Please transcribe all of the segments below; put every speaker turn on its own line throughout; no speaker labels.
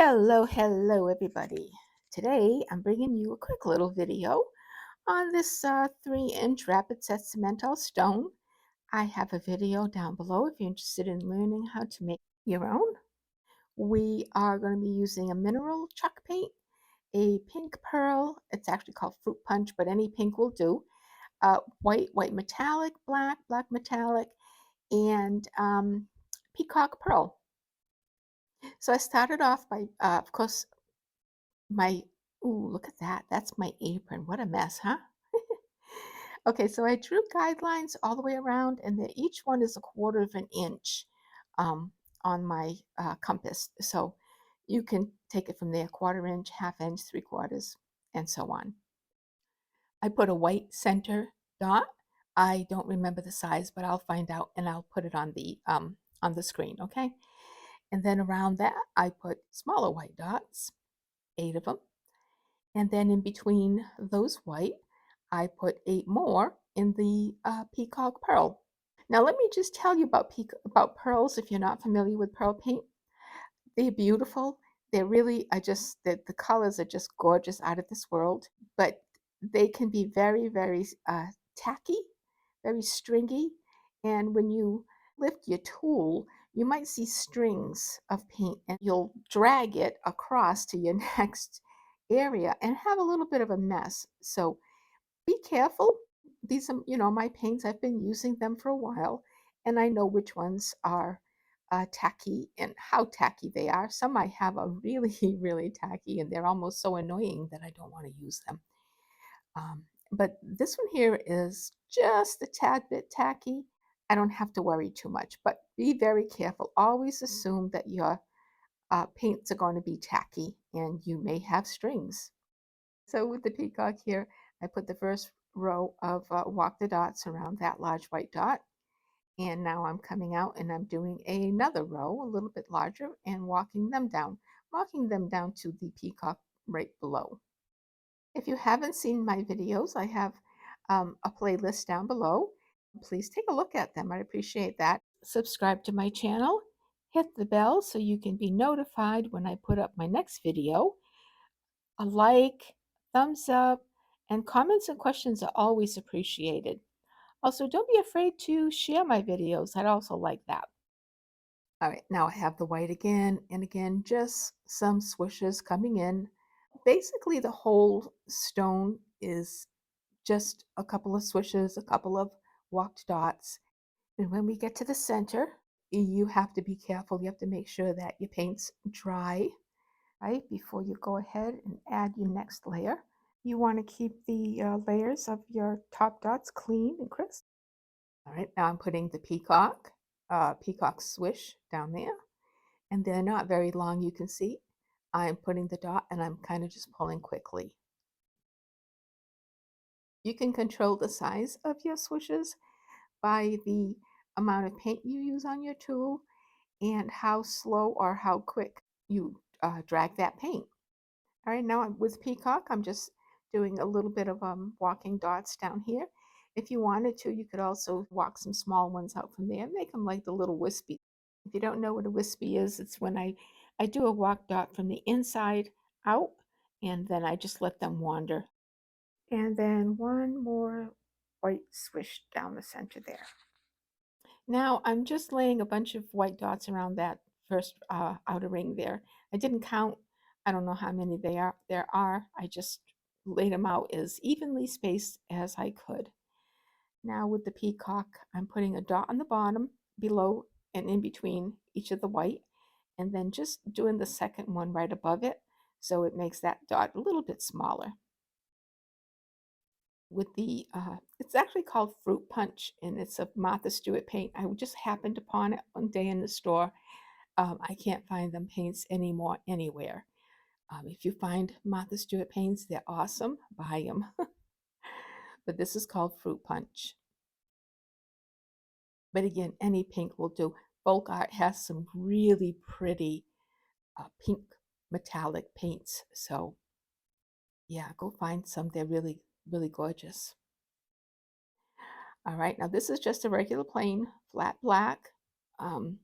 Hello everybody. Today I'm bringing you a quick little video on this 3-inch rapid set cemental stone. I have a video down below if you're interested in learning how to make your own. We are going to be using a mineral chalk paint, a pink pearl, it's actually called fruit punch, but any pink will do, white metallic, black metallic, and peacock pearl. So I started off by, of course, my ooh, look at that. That's my apron. What a mess, huh? Okay, so I drew guidelines all the way around, and each one is 1/4 of an inch um, on my compass. So you can take it from there, 1/4 inch, 1/2 inch, 3/4, and so on. I put a white center dot. I don't remember the size, but I'll find out and I'll put it on the screen, okay? And then around that, I put smaller white dots, 8 of them. And then in between those white, I put 8 more in the peacock pearl. Now let me just tell you about pearls if you're not familiar with pearl paint. They're beautiful. They're really, the colors are just gorgeous, out of this world. But they can be very tacky, very stringy. And when you lift your tool, you might see strings of paint and you'll drag it across to your next area and have a little bit of a mess. So be careful. These are, my paints. I've been using them for a while, and I know which ones are tacky and how tacky they are. Some I have are really, really tacky, and they're almost so annoying that I don't want to use them. But this one here is just a tad bit tacky. I don't have to worry too much, but be very careful. Always assume that your paints are going to be tacky and you may have strings. So with the peacock here, I put the first row of walk the dots around that large white dot. And now I'm coming out and I'm doing another row, a little bit larger, and walking them down to the peacock right below. If you haven't seen my videos, I have a playlist down below. Please take a look at them. I'd appreciate that. Subscribe to my channel, hit the bell so you can be notified when I put up my next video. A like, thumbs up, and comments and questions are always appreciated. Also, don't be afraid to share my videos. I'd also like that. All right, now I have the white again, and again, just some swishes coming in. Basically, the whole stone is just a couple of swishes, a couple of walked dots. And when we get to the center, you have to be careful. You have to make sure that your paint's dry, right, before you go ahead and add your next layer. You want to keep the layers of your top dots clean and crisp. All right, now I'm putting the peacock swish down there, and they're not very long, you can see. I'm putting the dot and I'm kind of just pulling quickly. You can control the size of your swishes by the amount of paint you use on your tool and how slow or how quick you drag that paint. All right, now with peacock, I'm just doing a little bit of walking dots down here. If you wanted to, you could also walk some small ones out from there and make them like the little wispy. If you don't know what a wispy is, it's when I do a walk dot from the inside out, and then I just let them wander. And then one more white swish down the center there. Now I'm just laying a bunch of white dots around that first outer ring there. I didn't count. I don't know how many there are. I just laid them out as evenly spaced as I could. Now with the peacock, I'm putting a dot on the bottom, below, and in between each of the white, and then just doing the second one right above it, so it makes that dot a little bit smaller. With the it's actually called fruit punch, and it's a Martha Stewart paint. I just happened upon it one day in the store. I can't find them paints anymore anywhere. If you find Martha Stewart paints, they're awesome. Buy them. But this is called fruit punch. But again, any pink will do. Folk art has some really pretty pink metallic paints. So yeah, go find some. They're really, really gorgeous. All right, now this is just a regular plain flat black um,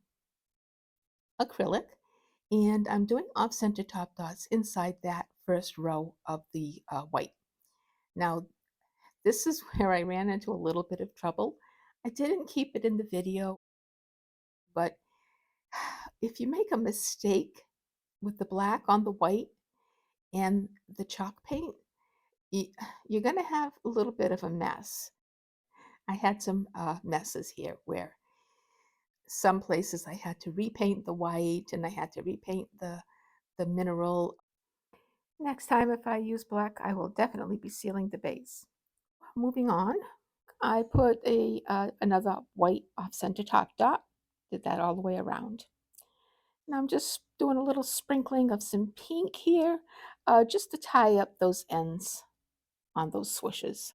acrylic. And I'm doing off-center top dots inside that first row of the white. Now, this is where I ran into a little bit of trouble. I didn't keep it in the video, but if you make a mistake with the black on the white and the chalk paint, you, you're going to have a little bit of a mess. I had some messes here where some places I had to repaint the white and I had to repaint the mineral. Next time, if I use black, I will definitely be sealing the base. Moving on, I put another white off-center top dot, did that all the way around. And I'm just doing a little sprinkling of some pink here, just to tie up those ends on those swishes.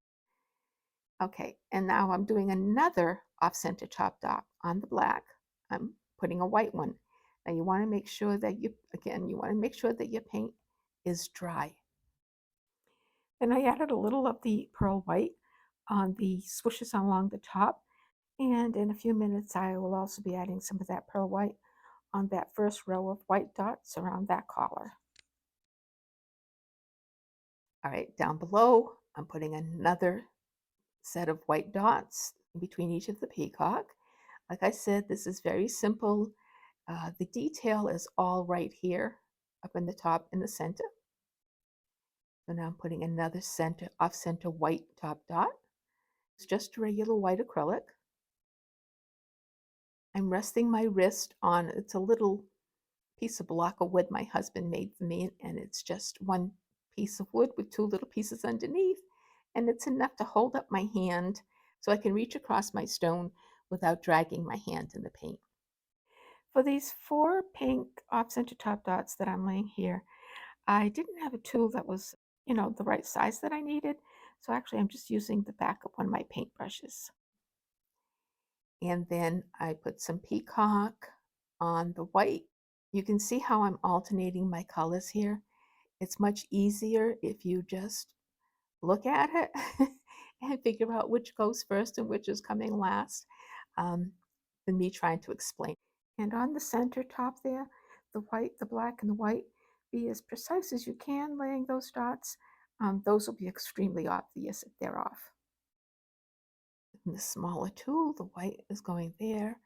Okay, and now I'm doing another off-center top dot on the black. I'm putting a white one. Now you want to make sure that you want to make sure that your paint is dry. Then I added a little of the pearl white on the swishes along the top. And in a few minutes, I will also be adding some of that pearl white on that first row of white dots around that collar. All right, down below, I'm putting another set of white dots in between each of the peacock. Like I said, this is very simple. The detail is all right here up in the top in the center. So now I'm putting another off-center white top dot. It's just regular white acrylic. I'm resting my wrist on, it's a little piece of block of wood my husband made for me, and it's just one piece of wood with two little pieces underneath, and it's enough to hold up my hand so I can reach across my stone without dragging my hand in the paint. For these 4 pink off-center top dots that I'm laying here, I didn't have a tool that was, the right size that I needed, so actually I'm just using the back of one of my paintbrushes. And then I put some peacock on the white. You can see how I'm alternating my colors here. It's much easier if you just look at it and figure out which goes first and which is coming last, um, than me trying to explain. And on the center top there, the white, the black, and the white, be as precise as you can laying those dots. Those will be extremely obvious if they're off. And the smaller tool, the white is going there.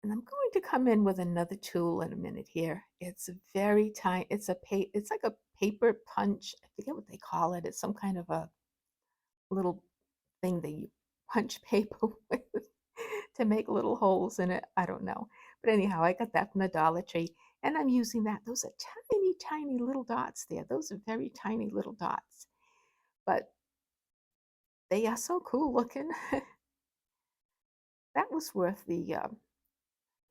And I'm going to come in with another tool in a minute here. It's a very tiny, it's like a paper punch. I forget what they call it. It's some kind of a little thing that you punch paper with to make little holes in it. I don't know. But anyhow, I got that from the Dollar Tree and I'm using that. Those are tiny, tiny little dots there. Those are very tiny little dots. But they are so cool looking. That was worth the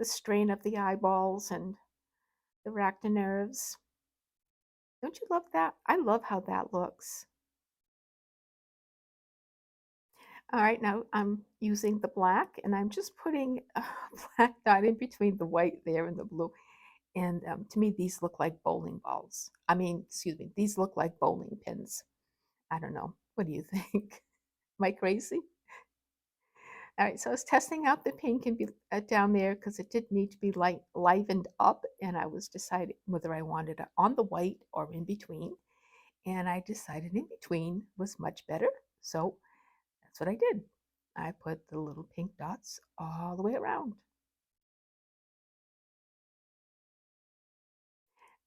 strain of the eyeballs and the racked nerves. Don't you love that? I love how that looks. All right, now I'm using the black and I'm just putting a black dot in between the white there and the blue. And to me, these look like bowling balls. I mean, excuse me, these look like bowling pins. I don't know. What do you think? Am I crazy? All right, so I was testing out the pink and down there because it did need to be livened up, and I was deciding whether I wanted it on the white or in between. And I decided in between was much better. So that's what I did. I put the little pink dots all the way around.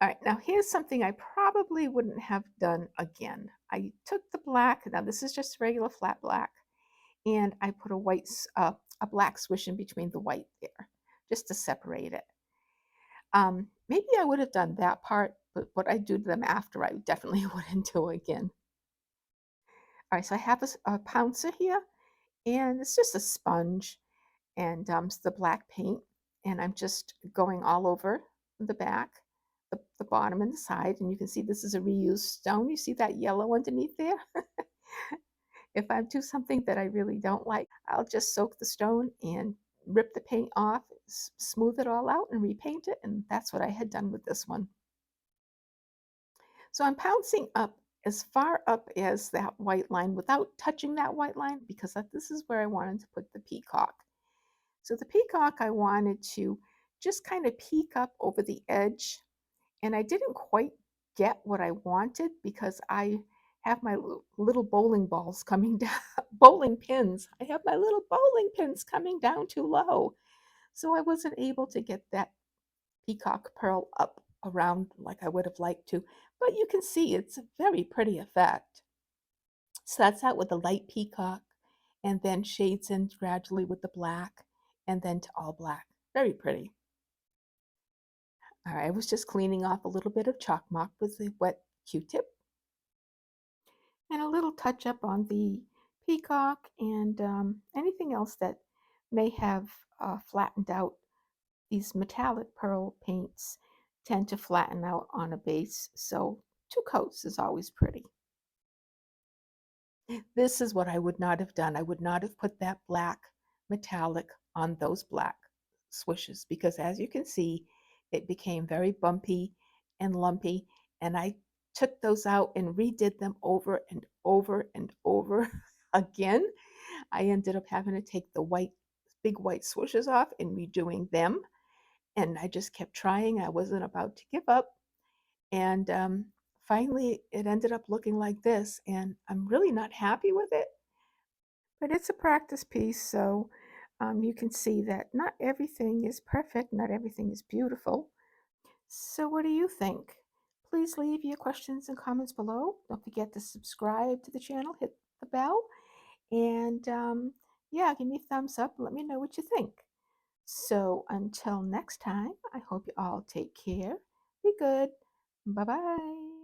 All right, now here's something I probably wouldn't have done again. I took the black, now this is just regular flat black, and I put a black swish in between the white there, just to separate it. Maybe I would have done that part, but what I do to them after, I definitely wouldn't do again. All right, so I have a pouncer here, and it's just a sponge, and it's the black paint, and I'm just going all over the back, the bottom and the side, and you can see this is a reused stone. You see that yellow underneath there? If I do something that I really don't like, I'll just soak the stone and rip the paint off, smooth it all out and repaint it, and that's what I had done with this one. So I'm pouncing up as far up as that white line without touching that white line because this is where I wanted to put the peacock. So the peacock I wanted to just kind of peek up over the edge. And I didn't quite get what I wanted because I have my little bowling balls coming down, bowling pins. I have my little bowling pins coming down too low. So I wasn't able to get that peacock pearl up around like I would have liked to. But you can see it's a very pretty effect. So that's out with the light peacock and then shades in gradually with the black and then to all black. Very pretty. All right, I was just cleaning off a little bit of chalk mark with the wet Q-tip and a little touch up on the peacock and anything else that may have flattened out. These metallic pearl paints tend to flatten out on a base, so 2 coats is always pretty. This is what I would not have done. I would not have put that black metallic on those black swishes because as you can see, it became very bumpy and lumpy, and I took those out and redid them over and over and over again. I ended up having to take the big white swishes off and redoing them, and I just kept trying. I wasn't about to give up, and finally it ended up looking like this, and I'm really not happy with it. But it's a practice piece, so you can see that not everything is perfect, not everything is beautiful. So, what do you think? Please leave your questions and comments below. Don't forget to subscribe to the channel, hit the bell, and yeah, give me a thumbs up. Let me know what you think. So, until next time, I hope you all take care. Be good. Bye bye.